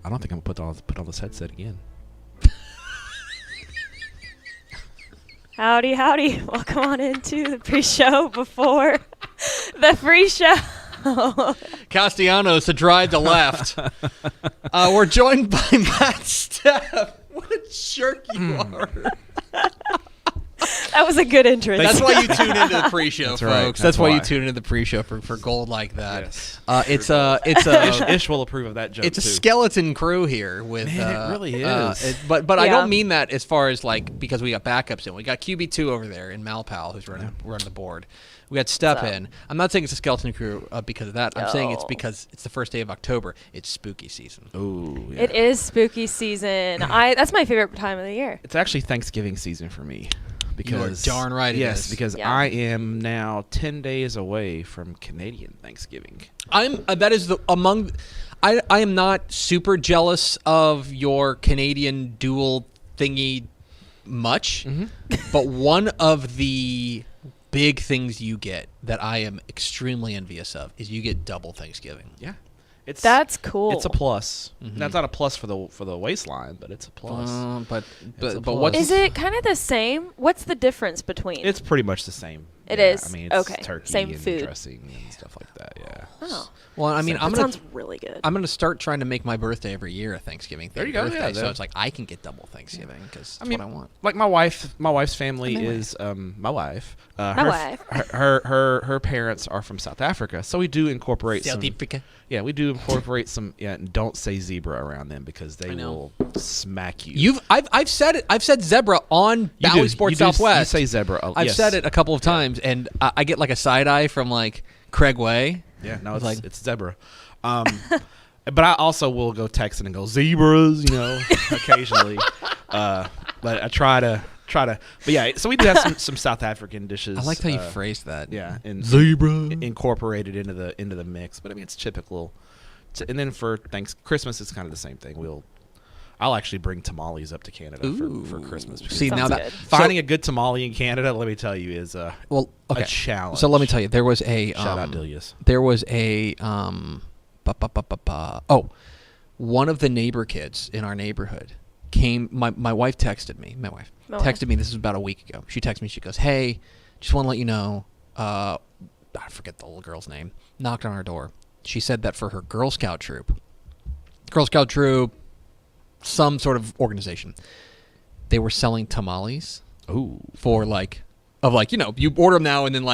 I don't think I'm gonna put on this headset again. Howdy, howdy. Welcome on into the pre-show before the free show. Castellanos to drive to left. We're joined by Matt Stepp. What a jerk you are. That was a good intro. That's why you tune into the pre-show, That's folks. right. That's why you tune into the pre-show for gold like that. Yes. It's a Ish will approve of that joke. it's a too. skeleton crew here with. Man, it really is. But I Yeah. don't mean that as far as like because we got backups in. We got QB2 over there in Malpal who's running the board. We got Stepp What's up? in. I'm not saying it's a skeleton crew because of that. I'm saying it's No. because it's the first day of October. It's spooky season. Ooh, yeah. It is spooky season. That's my favorite time of the year. It's actually Thanksgiving season for me. Because You are darn right it Yes, is. because Yeah. I am now 10 days away from Canadian Thanksgiving. That is the among. I am not super jealous of your Canadian dual thingy much, but one of the big things you get that I am extremely envious of is you get double Thanksgiving. Yeah. That's cool. It's a plus. That's not a plus for the waistline, but it's a plus. But It's a but plus. what's Is it kind of the same? What's the difference between? It's pretty much the same. It Yeah, is? I mean, it's Okay. turkey Same and food. dressing and stuff like that. Yeah. Oh, well? I mean, that sounds really good. I'm gonna start trying to make my birthday every year a Thanksgiving. There you go, Birthday, yeah, so that- it's like I can get double Thanksgiving because that's I mean, what I want. like my wife's family My is my wife. My wife. Her parents are from South Africa, so we do incorporate South some. Africa. Yeah, we do incorporate some. Yeah, and don't say zebra around them because they I know. will smack you. I've said it. I've said zebra on You Bally do. Sports You do- Southwest. You say zebra. I've yes. said it a couple of times, and I get like a side eye from like Craig Way. Yeah, no, It's it's like- it's zebra. But I also will go texting and go zebras, occasionally. But I try to. But yeah, so we do have some South African dishes. I liked how you phrased that. Yeah, and Zebra. incorporated into the mix. But I mean, it's typical. And then for Christmas, it's kind of the same thing. I'll actually bring tamales up to Canada for Christmas. See, Sounds now that good. Finding a good tamale in Canada, let me tell you, is a challenge. So let me tell you, there was a Shout out Delia's. There was a one of the neighbor kids in our neighborhood came. My wife texted me. My wife texted me. This was about a week ago. She texted me. She goes, "Hey, just want to let you know." I forget the little girl's name. Knocked on our door. She said that for her Girl Scout troop, some sort of organization, they were selling tamales. Ooh. For you order them now and then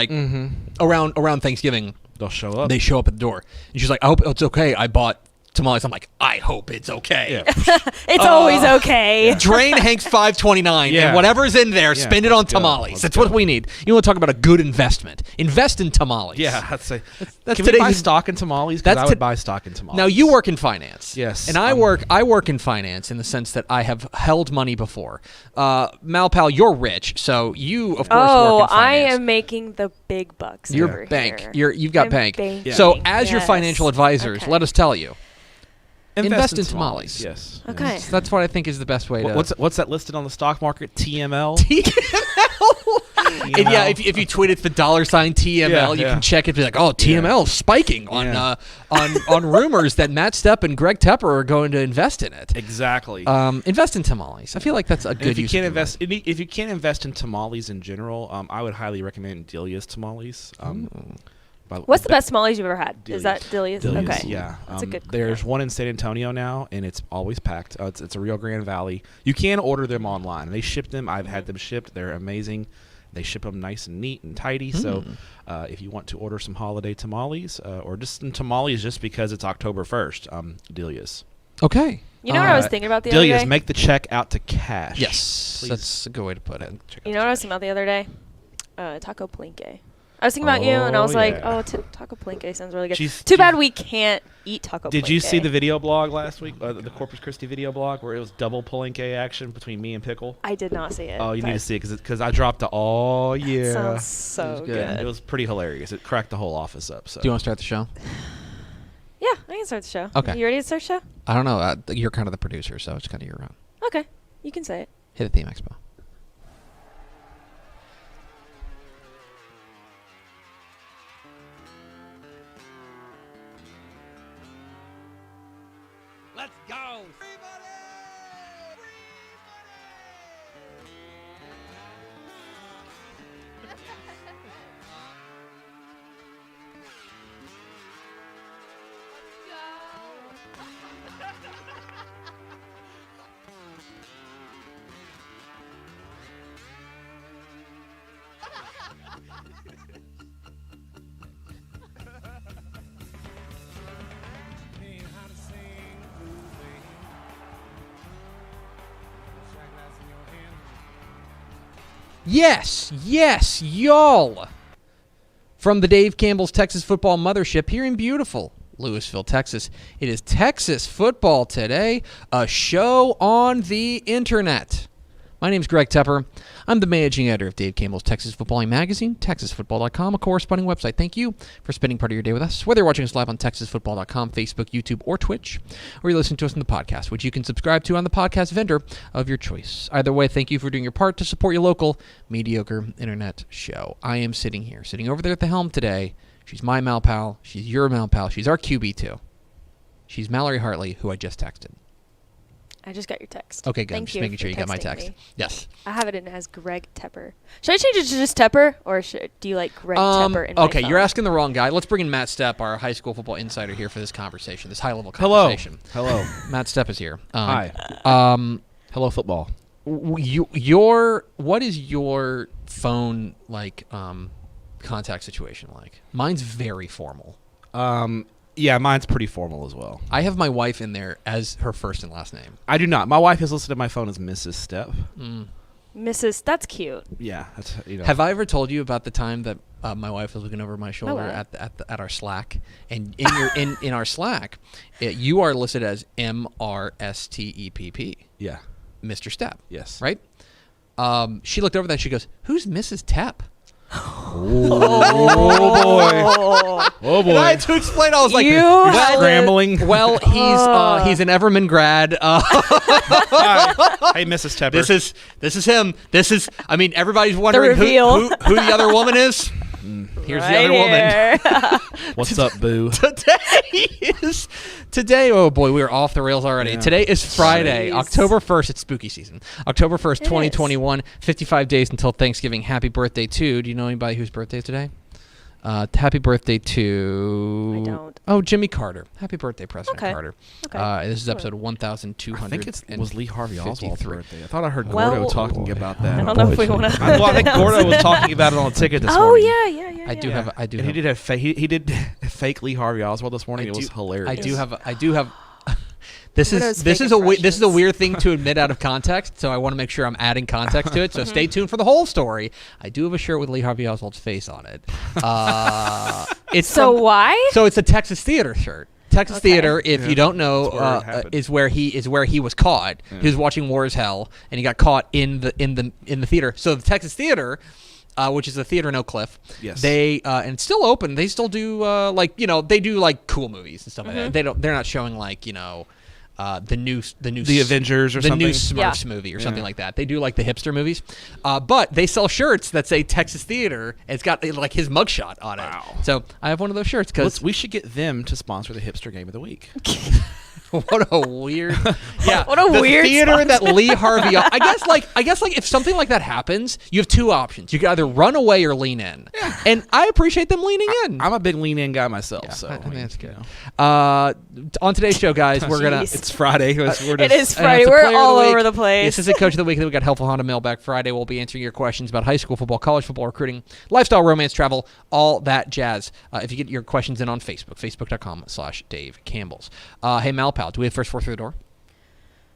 around Thanksgiving They'll show up. they show up at the door. And she's like, I hope it's okay. I bought tamales. I'm like, I hope it's okay. Yeah. It's always okay. Drain Hank's 529 Yeah. and whatever's in there, Yeah, spend it on let's go. tamales. Let's That's go. what we need. You want to talk about a good investment. Invest in tamales. Yeah, I'd say. that's Can we buy today's- stock in tamales? Because that's I would to- buy stock in tamales. Now you work in finance. Yes, And I work in finance in the sense that I have held money before. Malpal, you're rich, so you of course work in finance. I am making the big bucks. You're over bank. here. You've got I'm bank. banking. So as your Yes. financial advisors, Okay. let us tell you. Invest in tamales. tamales. Yes. Okay. Yes. So that's what I think is the best way to. What's that listed on the stock market? TML. And yeah, if you tweet it the $TML, Yeah, you yeah. can check it. Be like, oh, TML spiking on Yeah. on rumors that Matt Stepp and Greg Tepper are going to invest in it. Exactly. Invest in tamales. I feel like that's a And good if you use. can't of your invest, if you can't invest in tamales in general, I would highly recommend Delia's tamales. What's the best tamales you've ever had? Is that Delia's? Delia's? Okay. Yeah. That's a good. There's one in San Antonio now, and it's always packed. It's a Rio Grande Valley. You can order them online. They ship them. I've had them shipped. They're amazing. They ship them nice and neat and tidy. So if you want to order some holiday tamales or just some tamales just because it's October 1st, Delia's. Okay. You know what I was thinking about the other Delia's, day? make the check out to cash. Yes, Please. that's a good way to put it. You know what I was thinking about the other day? Taco Palenque. I was thinking about you, and I was like, yeah. Taco Palenque sounds really good. She's- Too bad we can't eat Taco Palenque. Did you see the video blog last week, the Corpus Christi video blog, where it was double Palenque action between me and Pickle? I did not see it. Oh, you need but to see it because I dropped the yeah. Sounds so was good. good. It was pretty hilarious. It cracked the whole office up. So Do you want to start the show? Yeah, I can start the show. Okay. You ready to start the show? I don't know. You're kind of the producer, so it's kind of your round. Okay. You can say it. Hit the theme expo. Let's go. Yes, y'all. From the Dave Campbell's Texas Football Mothership here in beautiful Lewisville, Texas. It is Texas Football Today, a show on the internet. My name's Greg Tepper. I'm the managing editor of Dave Campbell's Texas Football Magazine, TexasFootball.com, a corresponding website. Thank you for spending part of your day with us, whether you're watching us live on TexasFootball.com, Facebook, YouTube, or Twitch, or you're listening to us on the podcast, which you can subscribe to on the podcast vendor of your choice. Either way, thank you for doing your part to support your local mediocre internet show. I am sitting over there at the helm today. She's my Mal Pal. She's your Mal Pal. She's our QB too. She's Mallory Hartley, who I just texted. I just got your text. Okay, good. I'm Thank just you making for sure you got my texting text. me. Yes. I have it in as Greg Tepper. Should I change it to just Tepper, or do you like Greg Tepper in my Okay, phone? you're asking the wrong guy. Let's bring in Matt Stepp, our high school football insider, here for this conversation, this high-level conversation. Hello. Matt Stepp is here. Hi. Hello, football. What is your phone contact situation like? Mine's very formal. Yeah, mine's pretty formal as well. I have my wife in there as her first and last name. I do not. My wife has listed my phone as Mrs. Stepp. Mrs. That's cute. Yeah, that's Have I ever told you about the time that my wife was looking over my shoulder at our Slack, and in our Slack, you are listed as MRSTEPP. Yeah, Mr. Stepp. Yes. Right. She looked over that. And she goes, "Who's Mrs. Tepp?" Oh boy! And I had to explain. I was like, You're scrambling. Well, he's an Everman grad. Hi. Hey, Mrs. Tepper. This is him. Everybody's wondering who the other woman is. Here's the other woman. What's up, boo? Today, oh boy, we are off the rails already. Yeah. Today is Friday, Jeez. October 1st. It's spooky season. October 1st, It 2021, 55 days until Thanksgiving. Happy birthday to, do you know anybody whose birthday is today? Happy birthday to... I don't. Oh, Jimmy Carter. Happy birthday, President Okay. Carter. Okay. This is episode 1,200. I think it was Lee Harvey Oswald's 53. birthday. I thought I heard Well- Gordo talking about that. I don't know if we want to. I think Gordo was talking about it on the ticket this Oh morning. yeah. I do have. And he did have he did fake Lee Harvey Oswald this morning. It was hilarious. I do have. This Gordo's is fake a impressions. weird thing to admit out of context. So I want to make sure I'm adding context to it. So stay tuned for the whole story. I do have a shirt with Lee Harvey Oswald's face on it. It's Why? So it's a Texas Theater shirt. Texas Okay. Theater, if you don't know, That's where it happened. is where he was caught. Yeah. He was watching War is Hell, and he got caught in the theater. So the Texas Theater, which is a theater in Oak Cliff, Yes. they and it's still open. They still do they do like cool movies and stuff like that. They're not showing the new The Avengers or the something. new Smurfs movie or something like that. They do like the hipster movies, but they sell shirts that say Texas Theater. And it's got like his mugshot on it. Wow. So I have one of those shirts because We should get them to sponsor the hipster game of the week. what a weird What a the weird theater that sponsor. Lee Harvey. I guess if something like that happens, you have two options. You can either run away or lean in, and I appreciate them leaning in. I'm a big lean in guy myself, so I think that's you good. know. On today's show, guys, we're gonna. Jeez. It's Friday. We're It just- is And Friday. it's the We're player of all the week, over the place. The assistant coach of the week. Then we got Helpful Honda Mailbag Friday. We'll be answering your questions about high school football, college football, recruiting, lifestyle, romance, travel, all that jazz. If you get your questions in on Facebook, facebook.com/Dave Campbell's. Hey, Malpal, do we have first four through the door?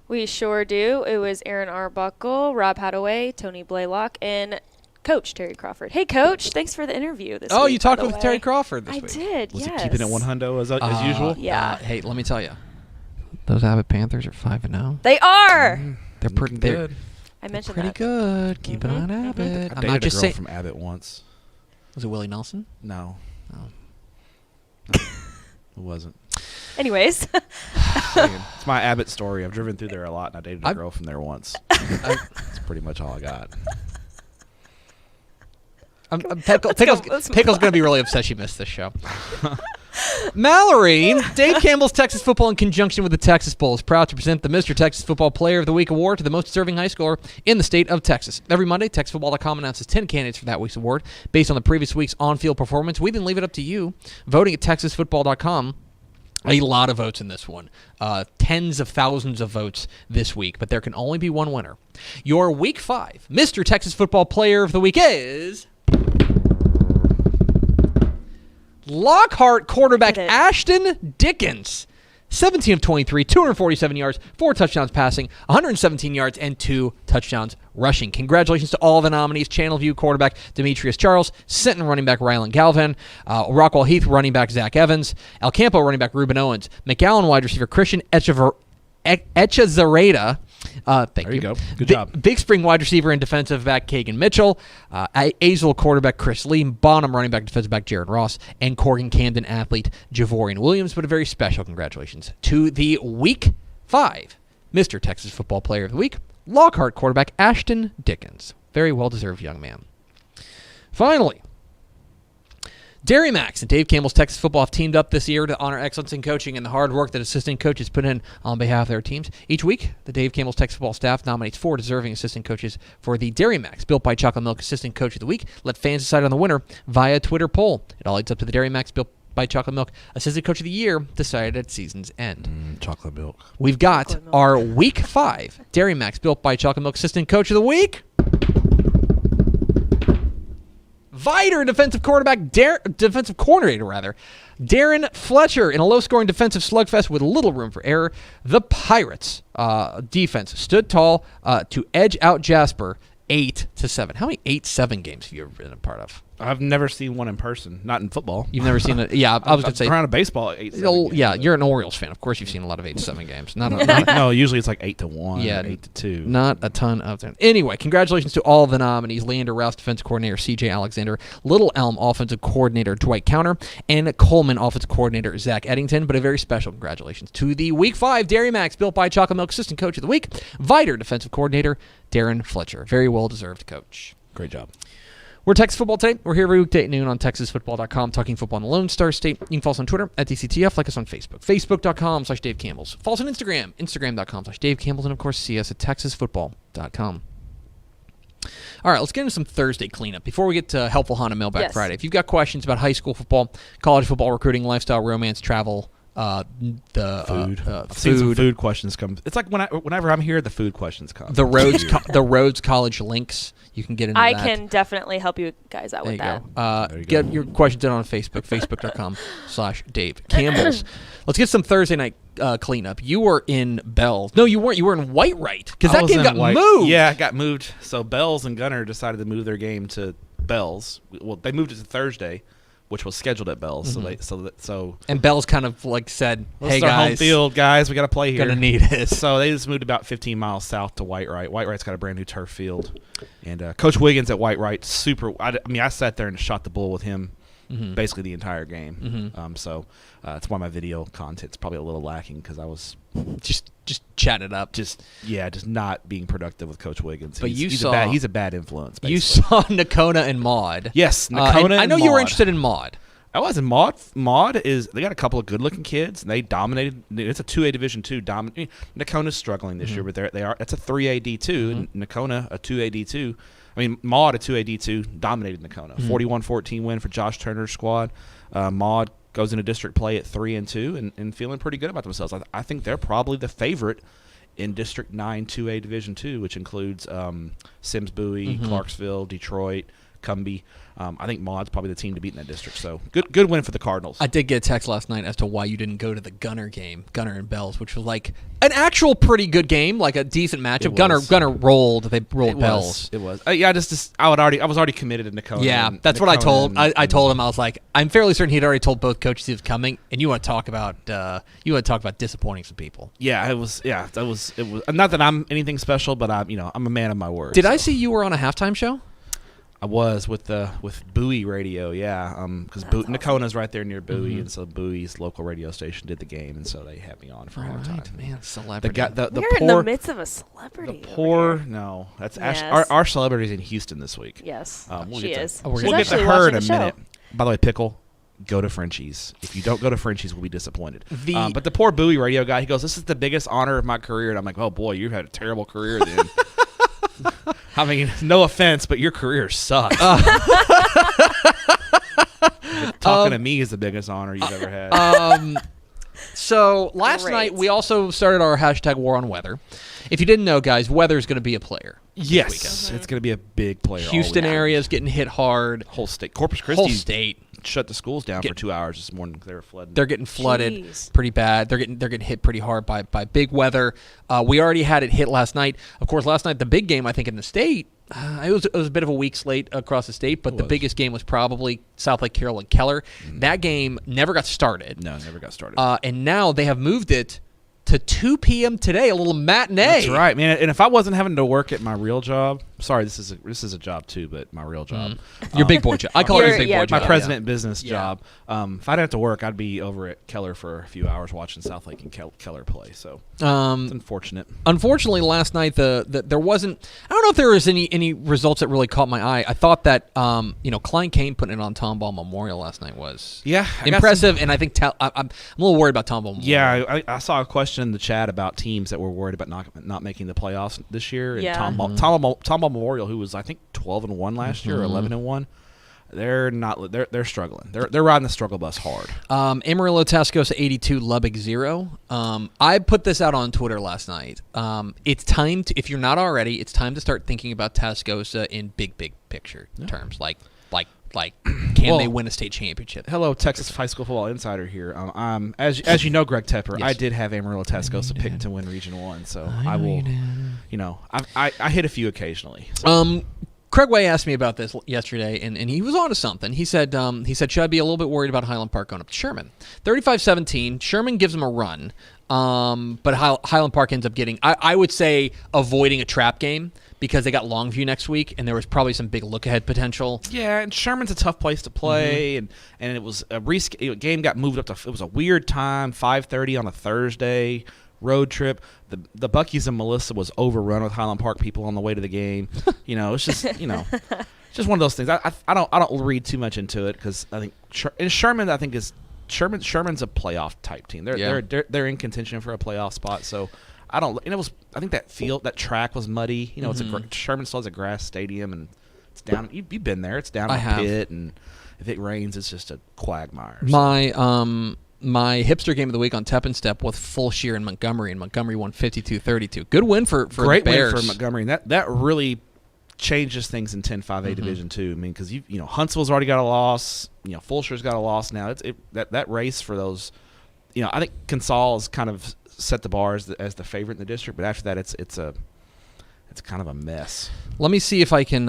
We sure do. It was Aaron Arbuckle, Rob Hadaway, Tony Blaylock, and Coach Terry Crawford. Hey, Coach. Thanks for the interview this week. Oh, you talked by the with way. Terry Crawford this I week. did, Was yes. it keeping it 100 as usual? Yeah. Hey, let me tell you, those Abbott Panthers are 5-0. They are. They're pretty good. I mentioned Pretty that. good. Keep an eye on Abbott. I I'm dated not a just girl saying. from Abbott once. Was it Willie Nelson? No. Oh. No, it wasn't. Anyways. It's my Abbott story. I've driven through there a lot, and I dated a girl from there once. That's pretty much all I got. Pickle's going to be really upset she missed this show. Mallory, Dave Campbell's Texas Football in conjunction with the Texas Bowl is proud to present the Mr. Texas Football Player of the Week award to the most deserving high schooler in the state of Texas. Every Monday, TexasFootball.com announces 10 candidates for that week's award based on the previous week's on-field performance. We then leave it up to you, voting at TexasFootball.com. A lot of votes in this one. Tens of thousands of votes this week, but there can only be one winner. Your Week 5 Mr. Texas Football Player of the Week is Lockhart quarterback Get it. Ashton Dickens. 17 of 23, 247 yards, 4 touchdowns passing, 117 yards, and 2 touchdowns rushing. Congratulations to all the nominees: Channelview quarterback Demetrius Charles, Sinton running back Rylan Galvan, Rockwall Heath running back Zach Evans, El Campo running back Ruben Owens, McAllen wide receiver Christian Echezareta. Thank you. There you go. Good job. Big Spring wide receiver and defensive back Kagan Mitchell, Azle quarterback Chris Lee, Bonham running back defensive back Jared Ross, and Corgan Camden athlete Javorian Williams. But a very special congratulations to the Week 5 Mr. Texas Football Player of the Week, Lockhart quarterback Ashton Dickens. Very well-deserved young man. Finally, Dairy Max and Dave Campbell's Texas Football have teamed up this year to honor excellence in coaching and the hard work that assistant coaches put in on behalf of their teams. Each week, the Dave Campbell's Texas Football staff nominates 4 deserving assistant coaches for the Dairy Max Built by Chocolate Milk Assistant Coach of the Week. Let fans decide on the winner via Twitter poll. It all leads up to the Dairy Max Built by Chocolate Milk Assistant Coach of the Year decided at season's end. Chocolate milk. We've got our Week 5 Dairy Max Built by Chocolate Milk Assistant Coach of the Week. Viter defensive coordinator, Darren Fletcher in a low-scoring defensive slugfest with little room for error. The Pirates defense stood tall to edge out Jasper 8-7. How many 8-7 games have you ever been a part of? I've never seen one in person, not in football. You've never seen it? Yeah, I was going to say. Around a baseball, 8-7 yeah, you're an Orioles fan. Of course you've seen a lot of 8-7 games. No, usually it's like 8-1, Yeah, 8-2. Not a ton of them. Anyway, congratulations to all the nominees: Leander Rouse, defensive coordinator C.J. Alexander, Little Elm, offensive coordinator Dwight Counter, and Coleman, offensive coordinator Zach Eddington. But a very special congratulations to the Week 5 Dairy Max Built by Chocolate Milk Assistant Coach of the Week, Viter defensive coordinator Darren Fletcher. Very well-deserved coach. Great job. We're Texas Football Today. We're here every weekday at noon on TexasFootball.com, talking football in the Lone Star State. You can follow us on Twitter at DCTF, like us on Facebook, Facebook.com/Dave Campbell's. Follow us on Instagram, Instagram.com/Dave Campbell's, and of course, see us at TexasFootball.com. All right, let's get into some Thursday cleanup before we get to Helpful Honda Mailbag Friday. If you've got questions about high school football, college football, recruiting, lifestyle, romance, travel, food. I've seen some food questions come. It's like whenever I'm here, the food questions come. The Rhodes College links. You can get into I that. can definitely help you guys out with that. There you Get go. your questions in on Facebook, Facebook.com/Dave Campbell's. Let's get some Thursday night cleanup. You were in Bells. No, you weren't. You were in Whitewright because that game got moved. Yeah, it got moved. So Bells and Gunner decided to move their game to Bells. Well, they moved it to Thursday, which was scheduled at Bells. So And Bells kind of like said, let's "Hey start guys, home field, guys, we got to play here. gonna need it." So they just moved about 15 miles south to Whitewright. Whitewright's got a brand new turf field, and Coach Wiggins at Whitewright, super. I mean, I sat there and shot the bull with him basically the entire game. So that's why my video content's probably a little lacking because I was just chatting it up. just not being productive with Coach Wiggins. But he's a bad influence. Basically. You saw Nakona and Maud. Yes, And Nakona. I know and you were Maud. interested in Maud. I was in Maud. Maud is they got a couple of good-looking kids, and they dominated. It's a 2A Division II. Nakona's struggling this year, but they are. It's a 3A D2, and Nakona a 2A D2. I mean, Maud a 2A D2 dominated Nakona. 41-14 win for Josh Turner's squad. Maud goes into district play at 3-2 and feeling pretty good about themselves. I think they're probably the favorite in District 9 2A Division II, which includes Sims Bowie, Clarksville, Detroit, Cumbie. I think Maud's probably the team to beat in that district. So good win for the Cardinals. I did get a text last night as to why you didn't go to the Gunner game, Gunner and Bells, which was like an actual pretty good game, like a decent matchup. Gunner rolled. They rolled Bells. It was. I was already committed to Nakona. Yeah, that's what I told. I told him, I was like, I'm fairly certain he'd already told both coaches he was coming, and you want to talk about disappointing some people. Yeah, it was. Yeah, it was. Not that I'm anything special, but I'm a man of my word. Did I see you were on a halftime show? I was with Bowie Radio, yeah, because Nakona's right there near Bowie, and so Bowie's local radio station did the game, and so they had me on for halftime. Right, man, celebrity. We're in the midst of a celebrity. No, that's Yes. actually our celebrity's in Houston this week. Yes, We'll she get to- is. we're We'll gonna- get to actually her in watching a the show. minute. By the way, Pickle, go to Frenchie's. If you don't go to Frenchie's, we'll be disappointed. The- But the poor Bowie radio guy, he goes, "This is the biggest honor of my career," and I'm like, "Oh boy, you've had a terrible career then." I mean, no offense, but your career sucks. Talking to me is the biggest honor you've ever had. So last Great. night we also started our hashtag War on Weather, If you didn't know, guys, weather's going to be a player. Yes, it's going to be a big player. Houston area is getting hit hard. Whole state. Corpus Christi. Whole state shut the schools down for 2 hours this morning. They were flooding. They're getting flooded pretty bad. They're getting hit pretty hard by big weather. We already had it hit last night. Of course, last night the big game I think in the state. It was a bit of a weak slate across the state, but the biggest game was probably South Lake Carroll and Keller. That game never got started. No, never got started. And now they have moved it to 2 p.m. today, a little matinee. That's right, man. And if I wasn't having to work at my real job, sorry, this is a job too, but my real job. Your big boy job. I call it your big boy job. My president business job. If I didn't have to work, I'd be over at Keller for a few hours watching South Lake and Keller play. So it's unfortunate. Unfortunately, last night there wasn't. I don't know if there was any results that really caught my eye. I thought that Klein Kane putting it on Tom Ball Memorial last night was impressive, and I think I'm a little worried about Tom Ball Memorial. Yeah, I saw a question in the chat about teams that were worried about not making the playoffs this year. And Tom Ball Memorial, who was I think 12-1 last year, or 11-1. They're not. They're struggling. They're riding the struggle bus hard. Amarillo Tascosa 82, Lubbock 0. I put this out on Twitter last night. It's time to, if you're not already, it's time to start thinking about Tascosa in big picture terms. Like, can they win a state championship? Hello, Texas High School Football Insider here. As you know, Greg Tepper, yes. I did have Amarillo Tascosa picked to win Region 1, so I will. I hit a few occasionally. So. Craig Way asked me about this yesterday, and he was on to something. He said, should I be a little bit worried about Highland Park going up to Sherman? 35-17, Sherman gives them a run, but Highland Park ends up getting, I would say, avoiding a trap game because they got Longview next week, and there was probably some big look-ahead potential. Yeah, and Sherman's a tough place to play, and it was a game got moved up to, it was a weird time, 5:30 on a Thursday. Road trip. The Buc-ee's and Melissa was overrun with Highland Park people on the way to the game. It's just just one of those things. I don't read too much into it because I think Sherman Sherman's a playoff type team. They're in contention for a playoff spot. So I don't. And I think that track was muddy. Sherman still has a grass stadium and it's down. You've been there. It's down in a pit, and if it rains, it's just a quagmire. So. My hipster game of the week on Tep and Step was Full Shear in Montgomery, and Montgomery won 52-32. Good win for Great the Bears. Win for Montgomery. And that really changes things in 10-5A Division 2. I mean, because Huntsville's already got a loss. Full Shear's got a loss now. That race for those. I think Consol has kind of set the bar as the favorite in the district, but after that, it's kind of a mess. Let me see if I can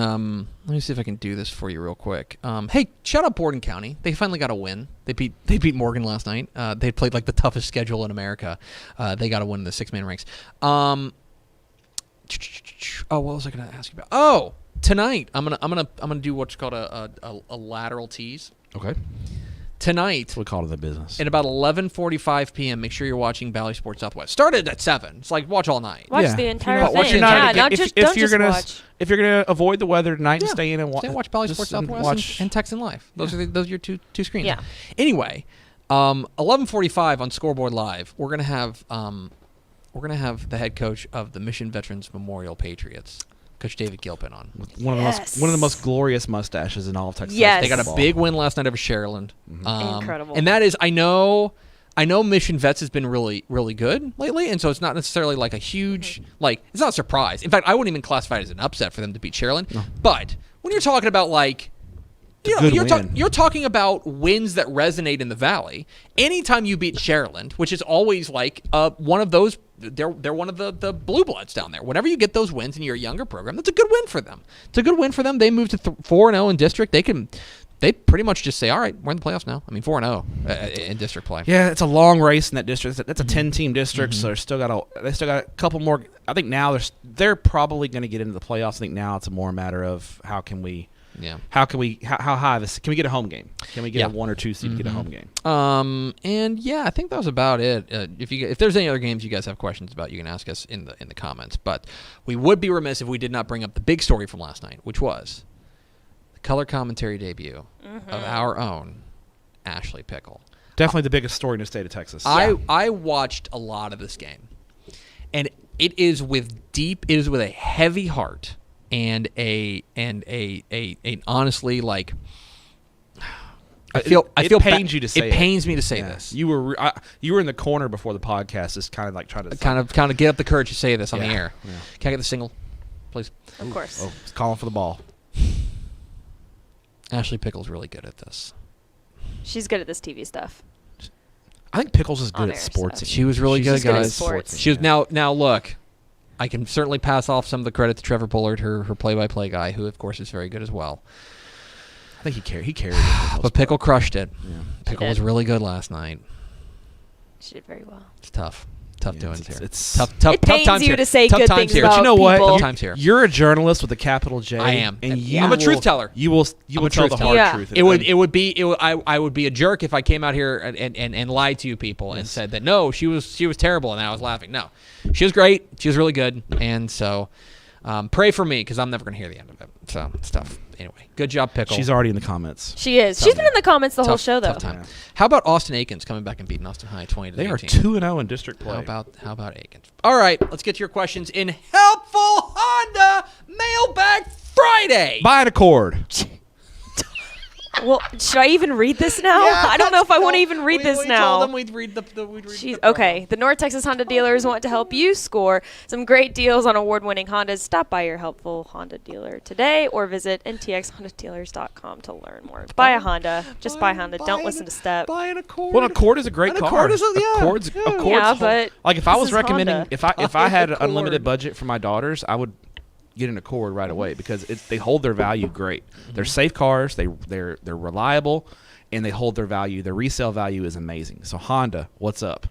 do this for you real quick. Hey, shout out Borden County. They finally got a win. They beat Morgan last night. They played like the toughest schedule in America. They got a win in the 6-man ranks. What was I going to ask you about? Oh, tonight I'm gonna do what's called a lateral tease. Okay. Tonight, that's what we call it in the business. At about 11:45 p.m., make sure you're watching Valley Sports Southwest. Started at 7. It's like watch all night. Watch the entire thing. If you're gonna avoid the weather tonight and stay in and watch Valley Sports Southwest and Texan Live. Those are your two screens. Yeah. Anyway, 11:45 on Scoreboard Live. We're gonna have the head coach of the Mission Veterans Memorial Patriots, Coach David Gilpin, on. One of the most glorious mustaches in all of Texas. Yes. They got a big win last night over Sharyland. Incredible. And that is, I know Mission Vets has been really, really good lately, and so it's not necessarily like a huge, it's not a surprise. In fact, I wouldn't even classify it as an upset for them to beat Sharyland. No. But when you're talking about you're talking about wins that resonate in the Valley. Anytime you beat Sharyland, which is always one of those, they're one of the blue bloods down there. Whenever you get those wins in your younger program, that's a good win for them. It's a good win for them. They moved to 4-0 in district. They pretty much just say, all right, we're in the playoffs now. I mean, 4-0 in district play. Yeah, it's a long race in that district. That's a 10-team district, so they still got a couple more. I think now they're probably going to get into the playoffs. I think now it's a more matter of how high can we get a home game? Can we get a 1 or 2 seed to get a home game? And I think that was about it. If there's any other games you guys have questions about, you can ask us in the comments. But we would be remiss if we did not bring up the big story from last night, which was the color commentary debut of our own Ashley Pickle. Definitely the biggest story in the state of Texas. I watched a lot of this game, and it is with a heavy heart. And honestly, I feel pains you to say it pains me to say Yeah. this. You were in the corner before the podcast, just kind of like trying to Kind of get up the courage to say this on the Yeah. air. Yeah. Can I get the single, please? Of course. Oh, it's calling for the ball. Ashley Pickle's really good at this. She's good at this TV stuff. I think Pickles is good On at air sports. stuff. She was really She's good, just good at guys. sports. She was now look. I can certainly pass off some of the credit to Trevor Bullard, her play-by-play guy, who of course is very good as well. I think he carried it. But Pickle crushed it. Yeah. Pickle did. was really good last night. She did very well. It's tough. Tough Yeah, doings it's- here. it's- tough It pains times you here. to say Tough good times things here. about But you know what? people. Tough times here. You're a journalist with a capital J. I am. and Yeah. I'm a truth teller. You will I'm a tell truth the hard teller. truth. I would be a jerk if I came out here and lied to you people and said that no, she was terrible and I was laughing. No, she was great. She was really good, and so pray for me because I'm never gonna hear the end of it. So stuff. Anyway, good job, Pickle. She's already in the comments. She is. She's been in the comments the whole show, though. Tough time. Yeah. How about Austin Aikens coming back and beating Austin High 20-18? They are 2-0 in district play. How about Aikens? All right, let's get to your questions in Helpful Honda Mailbag Friday. Buy an Accord. Well, should I even read this now? I don't know if I want to even read this we now. told them we'd read the Jeez, promo. okay, the North Texas Honda dealers want to help you score some great deals on award-winning Hondas. Stop by your helpful Honda dealer today or visit ntxhondadealers.com to learn more. Buy a Honda. Just buy Honda. Don't listen to Step. Buy an Accord. Well, an Accord is a great An car. Accord is Accord's Yeah, but like if I this was is recommending Honda. if I had an Accord. unlimited budget for my daughters, I would get an Accord right away because they hold their value great. They're safe cars. They're reliable, and they hold their value. Their resale value is amazing. So Honda, what's up?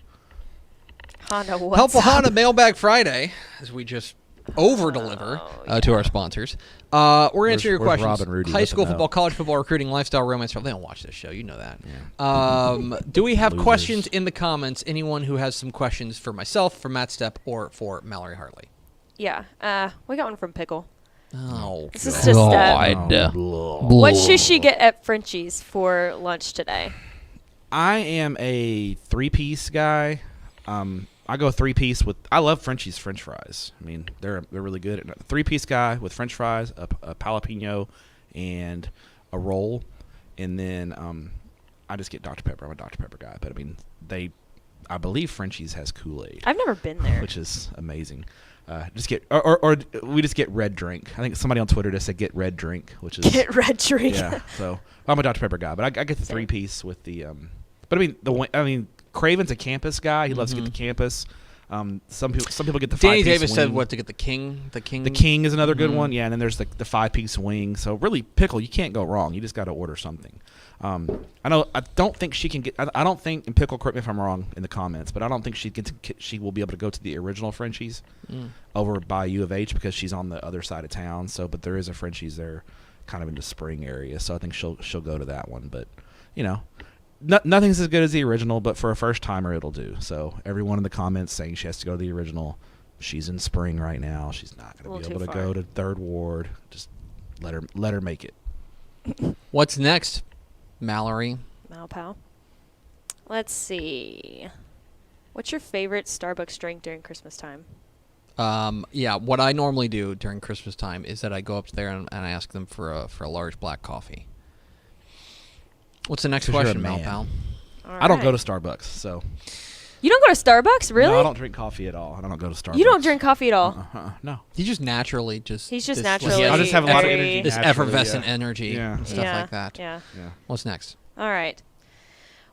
Honda, what's Helpful up? Honda Mailbag Friday, as we just over-deliver to our sponsors. We're going to answer your where's questions. Rob and Rudy? High Let school them know. football, college football, recruiting, lifestyle, romance. They don't watch this show. You know that. Do we have Losers. questions in the comments? Anyone who has some questions for myself, for Matt Stepp, or for Mallory Hartley? Yeah, we got one from Pickle. Oh, This is just Oh, what should she get at Frenchie's for lunch today? I am a 3-piece guy. I go 3-piece with. I love Frenchie's French fries. I mean, they're really good. A 3-piece guy with French fries, a jalapeno, and a roll, and then I just get Dr. Pepper. I'm a Dr. Pepper guy, but I mean, I believe Frenchie's has Kool-Aid, I've never been there. which is amazing. Just get or we just get red drink. I think somebody on Twitter just said get red drink, which is Get red drink. yeah. So I'm a Dr. Pepper guy, but I get the 3-piece with the. But I mean, Craven's a campus guy. He loves to get the campus. Some people get the 5-piece Danny Davis wing. said what to get the king. The king. The king is another good one. Yeah, and then there's the 5-piece wing. So really, Pickle, you can't go wrong. You just got to order something. I don't think she can get. I don't think, and Pickle, correct me if I'm wrong in the comments, but I don't think she will be able to go to the original Frenchie's over by U of H because she's on the other side of town. So, but there is a Frenchie's there, kind of in the Spring area. So I think she'll go to that one. But you know, nothing's as good as the original. But for a first timer, it'll do. So everyone in the comments saying she has to go to the original. She's in Spring right now. She's not going to be able to go to Third Ward. Just let her make it. What's next, Mallory? Malpow. Let's see. What's your favorite Starbucks drink during Christmas time? Yeah, what I normally do during Christmas time is that I go up there and I ask them for a large black coffee. What's the next 'Cause you're a question, man. Malpal? I don't go to Starbucks, so You don't go to Starbucks, really? no, I don't drink coffee at all. I don't go to Starbucks. You don't drink coffee at all. No. He just naturally He's just this- naturally. I just have a lot of very- energy. this naturally, effervescent yeah. energy Yeah. and stuff yeah, like that. Yeah. Yeah. What's next? All right.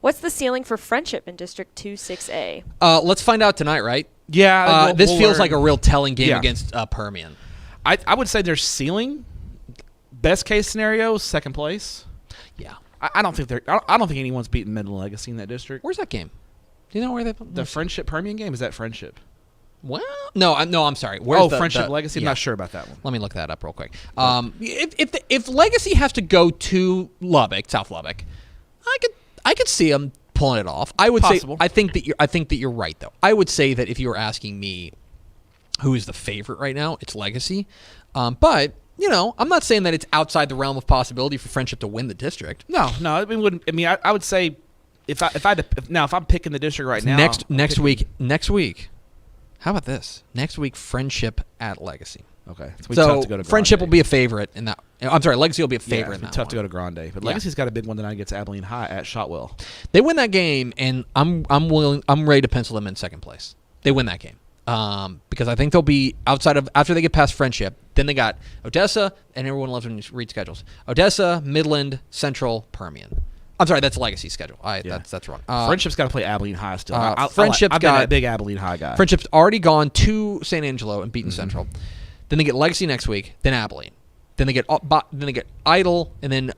What's the ceiling for friendship in District 26A? Let's find out tonight, right? Yeah. This we'll feels learn. like a real telling game Yeah. against Permian. I would say there's ceiling. Best case scenario, second place. Yeah. I don't think I don't think anyone's beaten Midland Legacy in that district. Where's that game? Do you know where they? The Friendship Permian game, is that Friendship? Well, no, I'm sorry. Where's the Friendship Legacy. I'm yeah. not sure about that one. Let me look that up real quick. If Legacy has to go to Lubbock, South Lubbock, I could see them pulling it off. I would Possible. say I think that you're right though. I would say that if you were asking me who is the favorite right now, it's Legacy. But you know, I'm not saying that it's outside the realm of possibility for Friendship to win the district. No. I mean, wouldn't. I mean, I would say if I'm picking the district right now. Next week. How about this? Next week, Friendship at Legacy. Okay. So we So have to go to Friendship Grande. will be a favorite in that I'm sorry, Legacy will be a Yeah, favorite it's in that tough one. to go to Grande, but Yeah. Legacy's got a big one tonight against Abilene High at Shotwell. They win that game, and I'm ready to pencil them in second place. They win that game. Because I think they'll be after they get past Friendship, then they got Odessa, and everyone loves when you read schedules. Odessa, Midland, Central, Permian. I'm sorry, that's Legacy schedule. That's wrong. Friendship's got to play Abilene High still. Friendship's I've been got- a big Abilene High guy. Friendship's already gone to San Angelo and beaten Central. Then they get Legacy next week, then Abilene. Then they get Idle, and then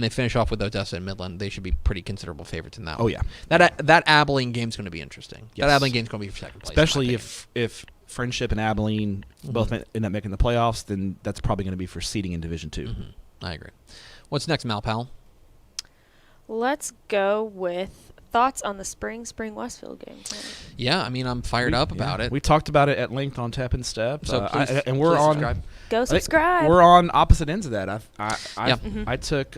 they finish off with Odessa and Midland. They should be pretty considerable favorites in that one. Oh, yeah. That Abilene game's going to be interesting. Yes. That Abilene game's going to be for second place. Especially if Friendship and Abilene both end up making the playoffs, then that's probably going to be for seeding in Division 2. I agree. What's next, Malpal? Let's go with thoughts on the spring Westfield game tonight. Yeah, I mean, I'm fired up about it. We talked about it at length on Tap and Step. So please, and we're please on. subscribe. Go I think subscribe. We're on opposite ends of that. Yeah. I took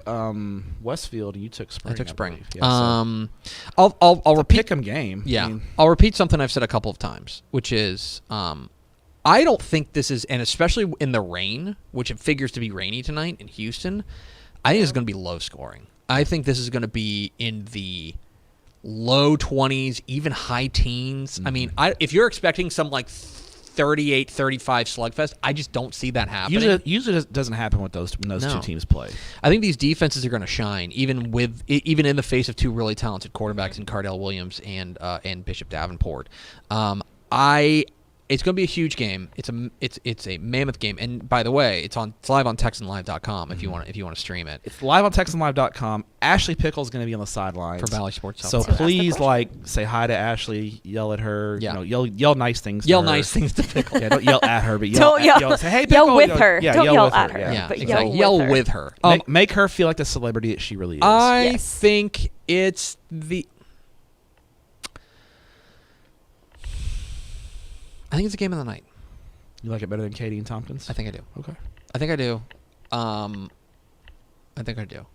Westfield, and you took Spring. I took Spring. believe. Yeah, I'll it's a repeat. pick'em game. Yeah, I mean, I'll repeat something I've said a couple of times, which is I don't think this is, and especially in the rain, which it figures to be rainy tonight in Houston, I think it's going to be low scoring. I think this is going to be in the low 20s, even high teens. I mean, if you're expecting some like 38-35 slugfest, I just don't see that happening. usually it doesn't happen with those when those No. two teams play. I think these defenses are going to shine, even in the face of two really talented quarterbacks in Cardell Williams and Bishop Davenport. It's going to be a huge game. It's a mammoth game. And by the way, it's live on TexanLive.com if you want to stream it. It's live on TexanLive.com. Ashley Pickle's going to be on the sidelines For Valley Sports So South. please, say hi to Ashley, yell at her. Yeah. Yell nice things. Yell to her. nice things to Pickle. Yeah, don't yell at her, but Don't yell. Say hey, Pickle. Yell with her. Yeah, Don't yell with at her. Yeah. Yeah, But exactly. yell Yell with with her. Make her feel like the celebrity that she really is. I Yes. think it's the. I think it's a game of the night. You like it better than Katie and Tompkins? I think I do. Okay. I think I do.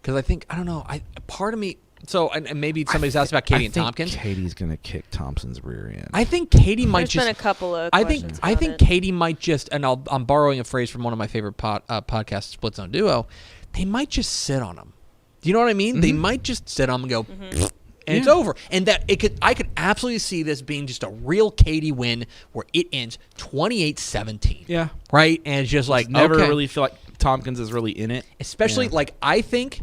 Because I don't know. Part of me. So and maybe somebody's asked about Katie and Tompkins. Katie's gonna kick Thompson's rear end. I think Katie might There's just. been a couple of I questions think about it. Katie might just, and I'm borrowing a phrase from one of my favorite podcasts, Split Zone Duo. They might just sit on them. Do you know what I mean? They might just sit on them and go, and it's over. And I could absolutely see this being just a real Katie win where it ends 28-17. Yeah. Right, and it's just like Never okay. really feel like Tompkins is really in it. Especially Yeah. I think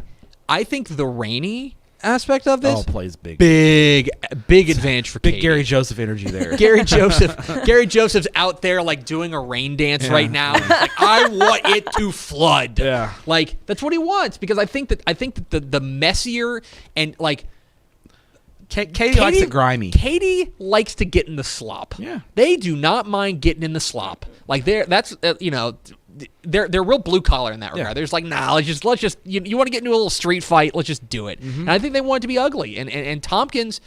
the rainy aspect of this plays big. big advantage for Big Katie. Gary Joseph energy there. Gary Joseph's out there like doing a rain dance right now. He's like, I want it to flood. Yeah. Like that's what he wants because I think that the messier and like Katie likes it grimy. Katie likes to get in the slop. Yeah. They do not mind getting in the slop. Like they're real blue collar in that regard. Yeah. They're just like, nah, let's just you want to get into a little street fight, let's just do it. And I think they want it to be ugly. And Tompkins,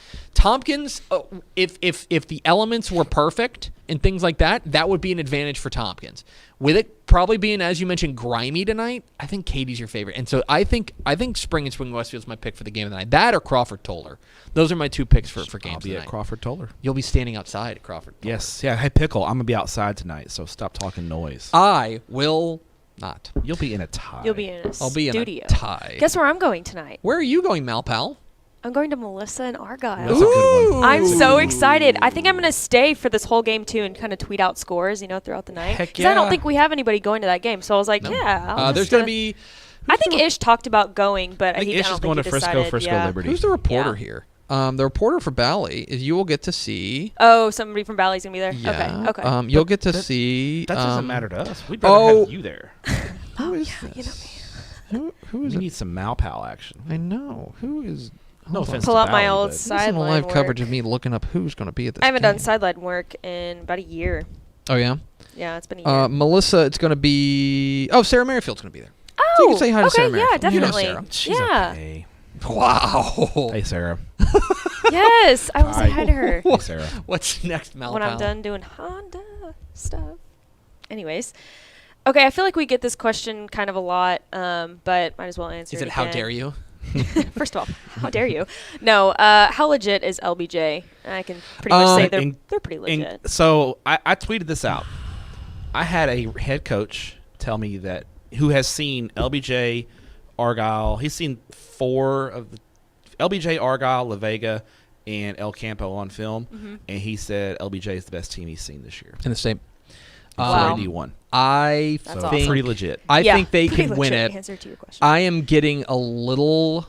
if the elements were perfect and things like that, that would be an advantage for Tompkins. With it probably being, as you mentioned, grimy tonight, I think Katie's your favorite. And so I think Spring and Swing Westfield's my pick for the game of the night. That or Crawford Toller. Those are my two picks for games I'll be tonight. at Crawford Toller. You'll be standing outside at Crawford Toller. Yes. Yeah. Hey, Pickle, I'm gonna be outside tonight, so stop talking noise. I will not. You'll be in a tie. You'll be in a I'll be studio. in a tie. Guess where I'm going tonight? Where are you going, Malpal? I'm going to Melissa and Argyle. That's a good one. I'm so excited. I think I'm going to stay for this whole game, too, and kind of tweet out scores, throughout the night. Heck Because I don't yeah. think we have anybody going to that game. So I was like, yeah. There's going to be. I think Ish talked about going, but I think I Ish don't is think going he to Frisco, decided. Frisco Yeah. Liberty. Who's the reporter Yeah. here? The reporter for Bally is you will get to see. Oh, somebody from Valley's going to be there? Yeah. Okay. You'll get to see. That doesn't matter to us. We'd rather have you there. Who is yeah, this? you know Who is We it? need some Malpal action. I know. Who is? No hold on. offense Pull to out my Bally, old but- This isn't a sideline live work. coverage of me looking up who's going to be at this. I haven't done game. sideline work in about a year. Oh yeah. Yeah, it's been a year. Melissa, it's going to be. Oh, Sarah Merrifield's going to be there. oh, so you can say hi to okay, Sarah yeah, Merrifield. You know definitely. Sarah. She's yeah. okay. Wow. Hey, Sarah. Yes, I will say Hi. hi to her Hey, Sarah. What's next, Malpal? when I'm done doing Honda stuff. Anyways. Okay, I feel like we get this question kind of a lot, but might as well answer Is it it how again. dare you? First of all, how dare you? No, how legit is LBJ? I can pretty much say they're pretty legit. So I tweeted this out. I had a head coach tell me that who has seen LBJ, Argyle. He's seen 4 of the LBJ, Argyle, La Vega, and El Campo on film, and he said LBJ is the best team he's seen this year. In the state. Wow. 481. I That's think awesome. Pretty legit. I Yeah, think they pretty can win legit it. Answer to your question. I am getting a little.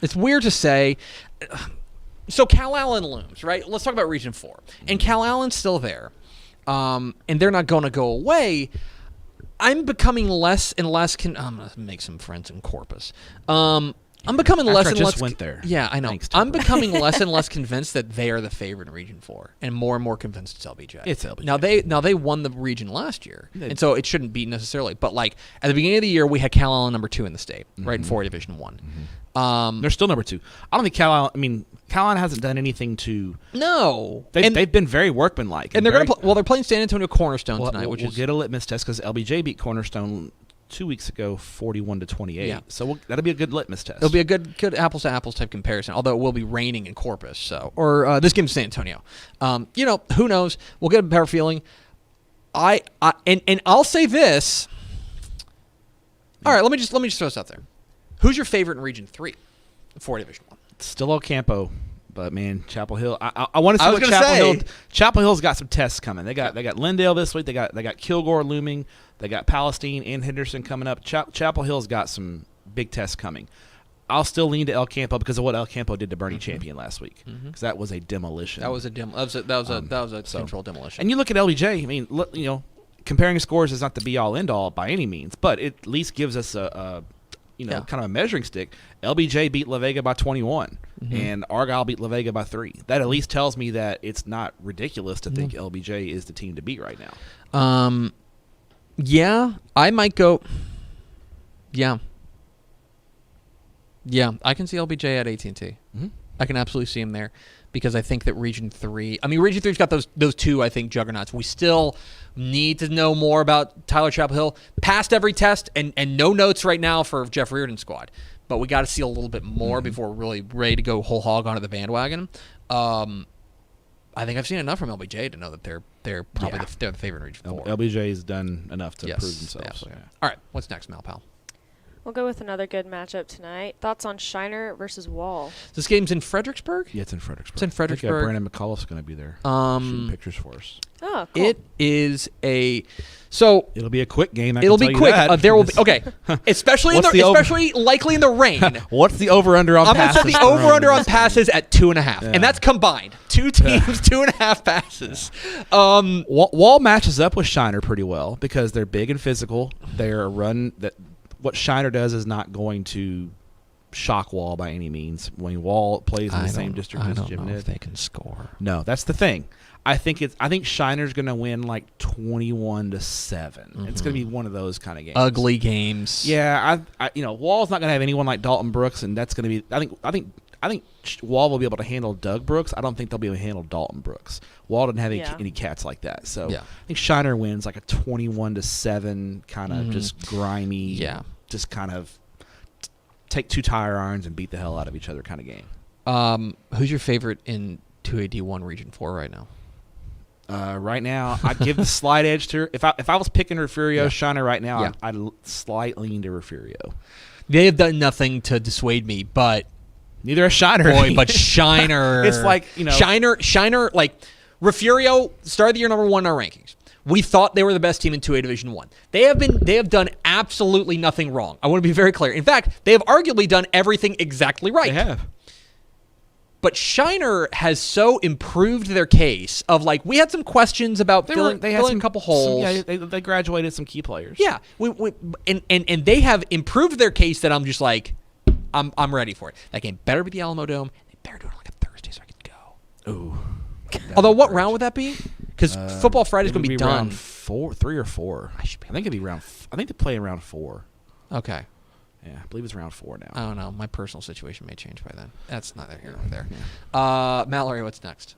It's weird to say. So Cal Allen looms, right? Let's talk about Region 4. And Cal Allen's still there, and they're not going to go away. I'm becoming less and less. I'm going to make some friends in Corpus. I'm becoming less I and just less. went there. Yeah, I know. Thanks, I'm Tupper. becoming less and less convinced that they are the favorite in Region 4, and more convinced it's LBJ. It's LBJ. Now they won the region last year, They and so it shouldn't be necessarily. But like at the beginning of the year, we had Cal Allen number 2 in the state, right in 4 Division 1. They're still number 2. I don't think Cal Allen hasn't done anything to. No, They've been very workmanlike, and they're going to they're playing San Antonio Cornerstone tonight, which we'll is get a litmus test because LBJ beat Cornerstone 2 weeks ago, 41-28. Yeah. So that'll be a good litmus test. it'll be a good apples to apples type comparison. Although it will be raining in Corpus, or this game's San Antonio. Who knows? We'll get a better feeling. And I'll say this. All right, let me just throw this out there. Who's your favorite in Region 3, 4 Division 1? Still El Campo, but man, Chapel Hill. I want to see I was what gonna Chapel say. Hill. Chapel Hill's got some tests coming. They got Lindale this week. They got Kilgore looming. They got Palestine and Henderson coming up. Chapel Hill's got some big tests coming. I'll still lean to El Campo because of what El Campo did to Bernie Champion last week, because that was a demolition. That was a controlled demolition. And you look at LBJ. I mean, comparing scores is not the be all end all by any means, but it at least gives us a kind of a measuring stick. LBJ beat La Vega by 21, and Argyle beat La Vega by 3. That at least tells me that it's not ridiculous to think LBJ is the team to beat right now. Yeah, I might go. Yeah, I can see LBJ at AT&T. I can absolutely see him there because I think that Region 3. I mean, Region 3's got those 2, I think, juggernauts. We still need to know more about Tyler Chapel Hill. Passed every test and no notes right now for Jeff Reardon's squad. But we got to see a little bit more before we're really ready to go whole hog onto the bandwagon. I think I've seen enough from LBJ to know that they're probably they're the favorite in Region 4. LBJ's done enough to prove themselves. Absolutely. All right, what's next, Malpal? We'll go with another good matchup tonight. Thoughts on Shiner versus Wall? This game's in Fredericksburg? Yeah, it's in Fredericksburg. It's in Fredericksburg. I think, Brandon McAuliffe's going to be there shooting pictures for us. Oh, cool. It is a so It'll be a quick game. it'll be quick. There will be especially What's likely in the rain. What's the over under on I'm gonna passes? set the for over under Rome? on passes at 2.5, and that's combined. 2 teams, 2.5 passes. Wall matches up with Shiner pretty well because they're big and physical. They're a run that what Shiner does is not going to shock Wall by any means. When Wall plays in the same district as Jim know if did, they can score. no, that's the thing. I think Shiner's going to win like 21-7. It's going to be one of those kind of games. Ugly games. Yeah, Wall's not going to have anyone like Dalton Brooks, and that's going to be. I think Wall will be able to handle Doug Brooks. I don't think they'll be able to handle Dalton Brooks. Wall didn't have any cats like that, so I think Shiner wins like a 21-7 kind of just grimy, just kind of take 2 tire irons and beat the hell out of each other kind of game. Who's your favorite in 2AD1 Region 4 right now? Right now, I'd give the slight edge to. If I was picking Refugio Shiner right now, I'd slightly lean to Refugio. They have done nothing to dissuade me, but neither has Shiner. Boy, but Shiner. It's like Shiner like Refugio started the year number 1 in our rankings. We thought they were the best team in 2A Division 1. They have done absolutely nothing wrong. I want to be very clear. In fact, they have arguably done everything exactly right. They have. But Shiner has so improved their case of like we had some questions about filling a couple holes. They graduated some key players. Yeah, and they have improved their case that I'm just like I'm ready for it. That game better be the Alamo Dome. They better do it on like a Thursday so I can go. Ooh. Although what round would that be? Because Football Friday's going to be done. Round 3 or 4. I think it'd be round. I think they play in round 4. Okay. Yeah, I believe it's round 4 now. I don't know. My personal situation may change by then. That's neither here nor there. Mallory, what's next?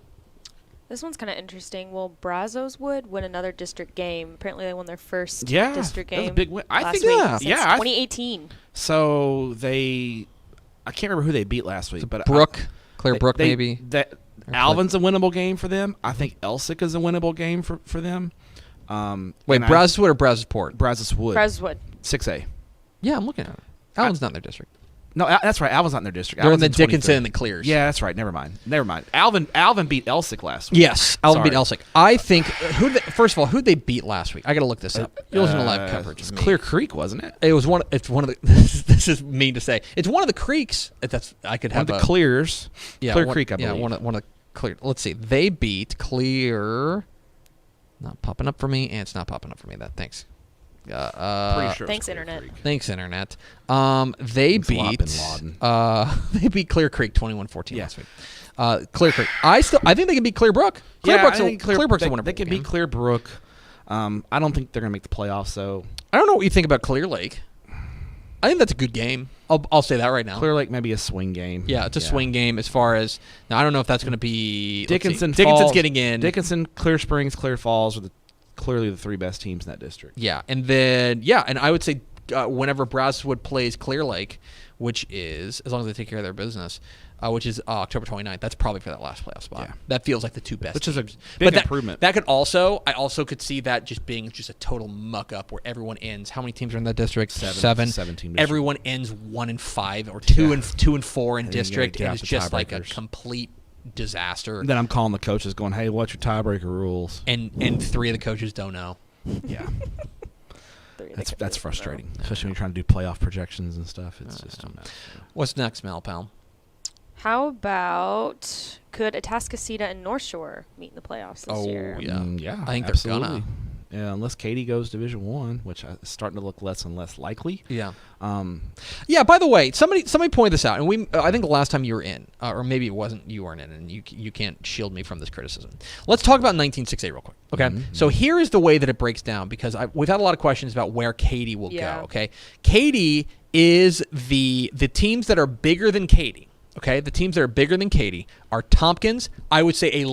This one's kind of interesting. Will Brazos Wood win another district game? Apparently, they won their first district game. That was a big win. I think since 2018. So I can't remember who they beat last week, but Claire Brook, maybe. Alvin's a winnable game for them. I think Elsick is a winnable game for them. Wait, Brazosport or Brazosport? Brazoswood. Brazoswood. 6A. Yeah, I'm looking at it. Allen's not in their district. No, that's right. Alvin's not in their district. They're in Alvin's the Dickinson 23. and the Clears. Yeah, that's right. Never mind. Alvin beat Elsick last week. Yes, Alvin beat Sorry. Elsick. I think first of all, who'd they beat last week? I got to look this up. It wasn't a live coverage. It's Clear Creek, wasn't it? It was one. It's one of the. This is mean to say. It's one of the creeks. That's I could One have of the Clears. Yeah, Clear one, Creek, I believe. Yeah, one of the Clear. Let's see. They beat Clear. Not popping up for me, and it's not popping up for me. Thanks. Pretty sure. Thanks, it's Clear Internet. Creek. Thanks, Internet. They Thanks a lot, beat. Bin Laden. They beat Clear Creek 21-14 Yeah. last week. Clear Creek. I think they can beat Clear Brook. Yeah, Brook's I think Clear Brook's a they wonderful can game. beat Clear Brook. I don't think they're going to make the playoffs, so I don't know what you think about Clear Lake. I think that's a good game. I'll say that right now. Clear Lake may be a swing game. Yeah, it's a swing game as far as now. I don't know if that's going to be Dickinson. Dickinson's Falls, getting in. Dickinson, Clear Springs, Clear Falls are clearly the three best teams in that district. Yeah, and I would say whenever Brazosport plays Clear Lake, which is as long as they take care of their business, which is October 29th, that's probably for that last playoff spot. Yeah. That feels like the two best. Which is a teams. big But improvement. That could I also could see that just being just a total muck up where everyone ends. How many teams are in that district? Seven. 7 teams. Everyone ends 1-5 or 2-4 in then you district, gotta get and out it's the just like a tiebreakers. complete disaster. Then I'm calling the coaches going, hey, what's your tiebreaker rules? And three of the coaches don't know. Yeah. Three of the That's coaches, frustrating, especially when you're trying to do playoff projections and stuff. It's just a mess. What's next, Mel Pal? How about could Atascocita and North Shore meet in the playoffs this year? Yeah. Yeah, I think they're absolutely. gonna. Yeah, unless Katy goes Division 1, which is starting to look less and less likely. Yeah. Yeah. By the way, somebody pointed this out, and I think the last time you were in, or maybe it wasn't, you weren't in, and you can't shield me from this criticism. Let's talk about 19-6A real quick. Okay. Mm-hmm. So here is the way that it breaks down because we've had a lot of questions about where Katy will Yeah. go. Okay. Katy is the teams that are bigger than Katy. Okay, the teams that are bigger than Katy are Tompkins. I would say a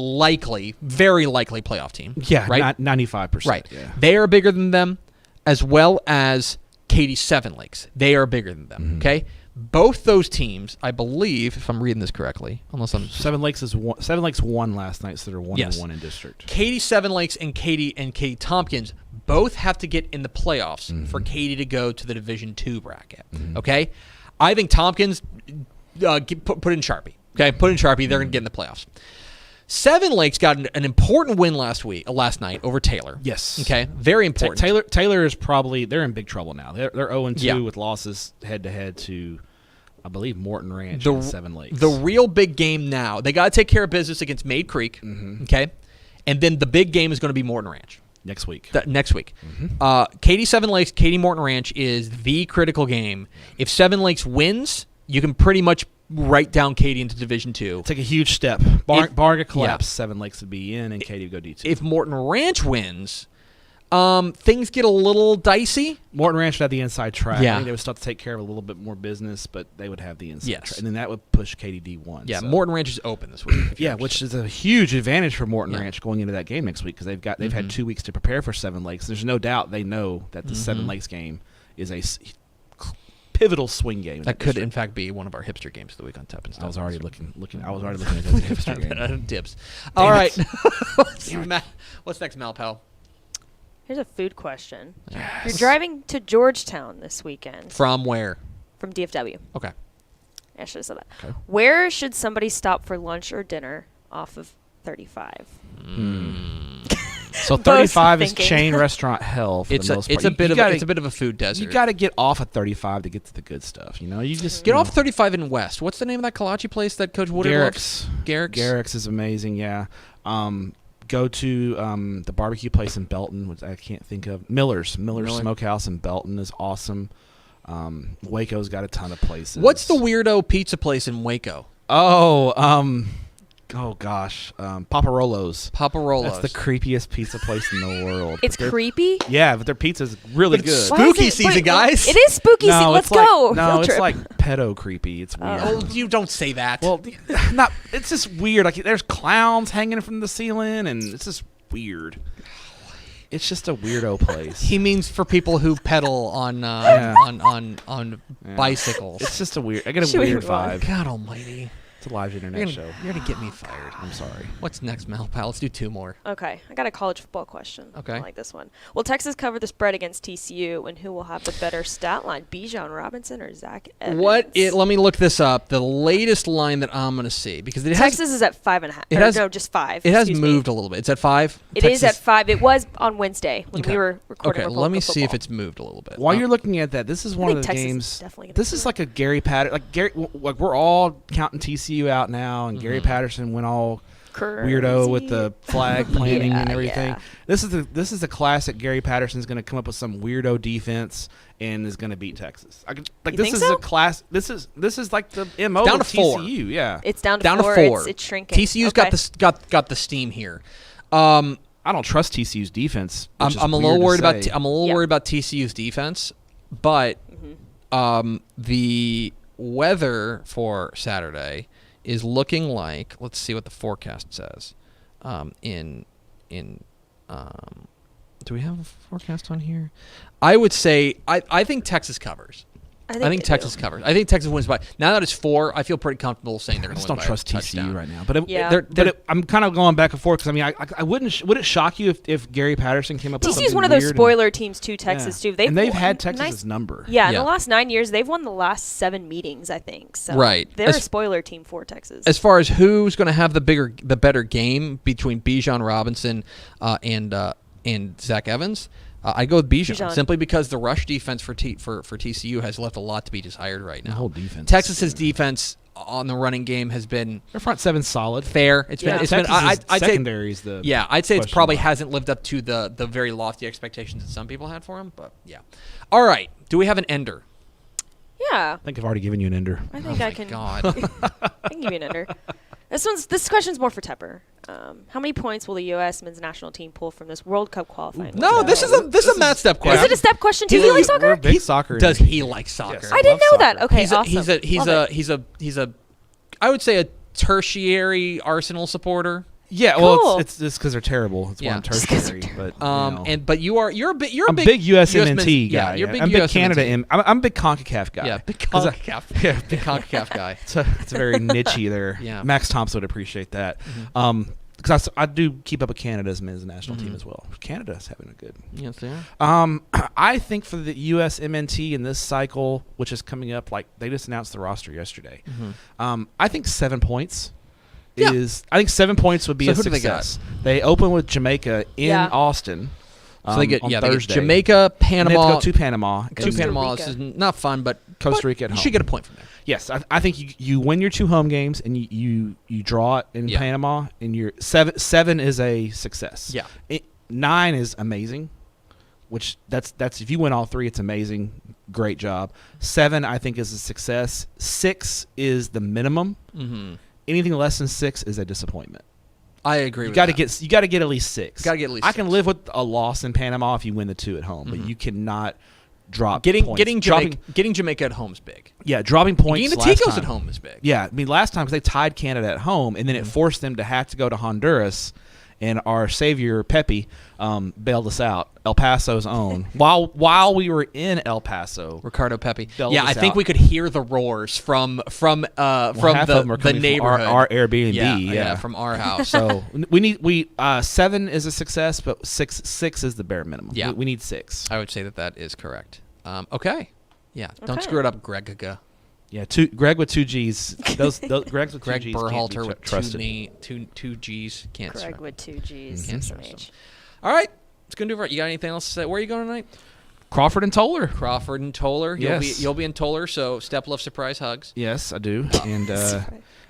very likely playoff team. Yeah, right. 95%. Right. Yeah. They are bigger than them, as well as Katy Seven Lakes. They are bigger than them. Mm-hmm. Okay. Both those teams, I believe, if I'm reading this correctly, unless I'm Seven Lakes won last night, so they're 1-1 Yes. in district. Katy Seven Lakes and Katy Tompkins both have to get in the playoffs for Katy to go to the Division II bracket. Okay, I think Tompkins put in Sharpie. Okay, put in Sharpie. They're going to get in the playoffs. Seven Lakes got an important win last night over Taylor. Yes. Okay, very important. Taylor is they're in big trouble now. They're 0-2 Yeah. with losses head-to-head to, I believe, Morton Ranch and Seven Lakes. The real big game now, they got to take care of business against Maid Creek. Okay, and then the big game is going to be Morton Ranch. next week. Next week. Katy Seven Lakes, Katy Morton Ranch is the critical game. If Seven Lakes wins, you can pretty much write down Katy into Division II. Take a huge step. Barring a collapse, Seven Lakes would be in, and Katy would go D2. If Morton Ranch wins, things get a little dicey. Morton Ranch would have the inside track. Yeah. I think they would start to take care of a little bit more business, but they would have the inside Yes. track. And then that would push Katy D1. Yeah, so. Morton Ranch is open this week. if you're Yeah, which is a huge advantage for Morton Yeah. Ranch going into that game next week because they've had 2 weeks to prepare for Seven Lakes. There's no doubt they know that the Seven Lakes game is a pivotal swing game. That could, in fact, be one of our hipster games of the week on Tap and Stuff. I was already looking. I was already looking at the hipster game. Dibs. All right. What's next, Malpal? Here's a food question. You're driving to Georgetown this weekend From where? from DFW. Okay. I should have said that. Okay. Where should somebody stop for lunch or dinner off of 35? So Both 35 is thinking. chain restaurant hell for It's the a most part. it's a bit of gotta, it's a bit of a food desert. You got to get off at 35 to get to the good stuff. You know, you just Get off 35 in West. What's the name of that kolache place that Coach Woodard loves? Garrick's. Garrick's is amazing. Yeah. Go to the barbecue place in Belton, which I can't think of. Miller's Smokehouse in Belton is awesome. Waco's got a ton of places. What's the weirdo pizza place in Waco? Oh gosh, Paparolo's. Paparolo's. That's the creepiest pizza place in the world. It's creepy. Yeah, but their pizza's really But it's good. Spooky Why is season, guys. It is spooky season. Let's go. No, Field it's trip. like pedo creepy. It's weird. Oh, you don't say that. Well, not. It's just weird. Like there's clowns hanging from the ceiling, and it's just weird. It's just a weirdo place. he means for people who pedal on Yeah. on bicycles. It's just a weird. I get a Should we weird move on? vibe. God Almighty. It's a live internet show. You're gonna get me fired. I'm sorry. What's next, Mel Pal? Let's do 2 more. Okay, I got a college football question. Okay. I like this one. Will Texas cover the spread against TCU, and who will have the better stat line, Bijan Robinson or Zach Evans? Let me look this up. The latest line that I'm gonna see, because Texas is at 5.5. No, just 5. It has moved a little bit. It's at 5. It is at 5. It was on Wednesday when we were recording. Okay, let me see if it's moved a little bit. While you're looking at that, this is one of the Texas games. This is like a Gary Patterson. Like we're all counting TCU out now, and Gary Patterson went all weirdo with the flag planting and everything. Yeah. This is a classic. Gary Patterson's going to come up with some weirdo defense and is going to beat Texas. This is a class. This is like the MO down of to 4. TCU. Yeah, it's down to 4. It's shrinking. TCU's got the steam here. I don't trust TCU's defense. I'm a little worried about worried about TCU's defense, but the weather for Saturday is looking like, let's see what the forecast says. Do we have a forecast on here? I would say I think Texas covers. I think Texas covers. I think Texas wins by. Now that it's 4, I feel pretty comfortable saying they're going to win by a touchdown. I just don't trust TCU right now. But I'm kind of going back and forth because I wouldn't. Would it shock you if Gary Patterson came up with something TCU's one of those spoiler teams to Texas too. They've had Texas's number. Yeah, in the last 9 years, they've won the last 7 meetings, I think. So right, they're a spoiler team for Texas. As far as who's going to have the better game between Bijan Robinson and Zach Evans. I go with Bijan simply because the rush defense for TCU has left a lot to be desired right now. The whole defense. Texas's defense on the running game has been their front 7's solid, fair. It's been. I'd secondary is the I'd say it probably hasn't lived up to the very lofty expectations that some people had for him. But yeah, all right. Do we have an ender? Yeah. I think I've already given you an ender. I think I can. God. I can give you an ender. This question's more for Tepper. How many points will the U.S. men's national team pull from this World Cup qualifying? No, this is a Matt Step question. Is it a step question? Do you like soccer? We're a big soccer. Does he like soccer? Yes, I didn't know that. Okay, awesome. He's a I would say a tertiary Arsenal supporter. Yeah, cool. well, it's just because they're terrible. It's why I'm tertiary. But but you're a big USMNT guy. Yeah, you're a big I'm big Canada. I'm a big CONCACAF guy. Yeah, big CONCACAF. Yeah, big CONCACAF guy. It's a very niche-y there. Yeah. Max Thompson would appreciate that. Because I do keep up with Canada's men's national team as well. Canada's having a good. Yes, they are. I think for the USMNT in this cycle, which is coming up, like they just announced the roster yesterday. I think 7 points. I think 7 points would be a success. They open with Jamaica in Austin. So they get on Thursday. They get Jamaica, Panama. They have to go to Panama. Panama. This is not fun, but Costa Rica at home. You should get a point from there. Yes, I think you win your 2 home games and you draw it in Panama, and your 7 is a success. Yeah, 9 is amazing, which that's if you win all 3, it's amazing. Great job. 7 I think is a success. 6 is the minimum. Anything less than 6 is a disappointment. I agree. You got to get at least 6. Got to get at least. I can live with a loss in Panama if you win the 2 at home, but you cannot drop getting points. Getting Jamaica at home is big. Yeah, dropping points. Getting the Ticos at home is big. Yeah, I mean last time because they tied Canada at home, and then it forced them to have to go to Honduras, and our savior Pepe bailed us out. El Paso's own. while we were in El Paso, Ricardo Pepe. Yeah, I think we could hear the roars from the neighborhood, our Airbnb. Yeah, from our house. So we 7 is a success, but 6 is the bare minimum. Yeah, we need 6. I would say that is correct. Okay. Yeah, don't screw it up, Greg. Yeah, Greg with 2 G's. Those Greg's with 2 Greg G's. Berhalter with trusted. two G's. Can't. Greg with 2 G's. Can't Some H. All right, it's gonna do it. You got anything else to say? Where are you going tonight? Crawford and Toller. Yes. You'll be in Toller, so step left surprise hugs. Yes, I do. And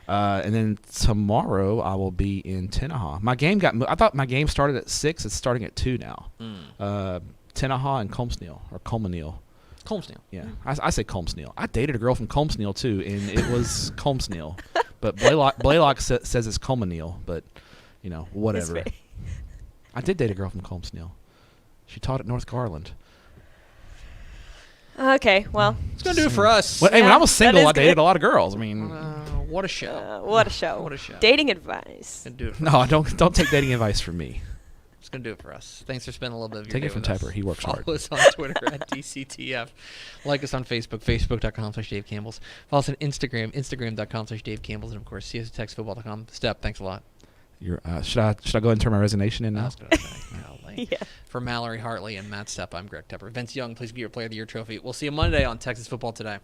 then tomorrow I will be in Tenaha. My game I thought my game started at 6. It's starting at 2 now. Tenaha and Colmsneil. Colmsneil. Yeah, I say Colmsneil. I dated a girl from Colmsneil too, and it was Colmsneil. But Blaylock says it's Colmsneil, but whatever. I did date a girl from Colmsneil. She taught at North Garland. Okay, well. It's going to do it for us. When I was single, I dated a lot of girls. I mean. What a show. What a show. Dating advice. Do it no, don't take dating advice from me. It's going to do it for us. Thanks for spending a little bit of your Take day it from with us. Typer. He works hard. Follow us on Twitter at DCTF. Like us on Facebook, facebook.com/Dave Campbell's. Follow us on Instagram, instagram.com/Dave Campbell's. And, of course, see us at textfootball.com. Step, thanks a lot. Should I go ahead and turn my resignation in now? Yeah. For Mallory Hartley and Matt Stepp, I'm Greg Tepper. Vince Young, please get your Player of the Year trophy. We'll see you Monday on Texas Football Today.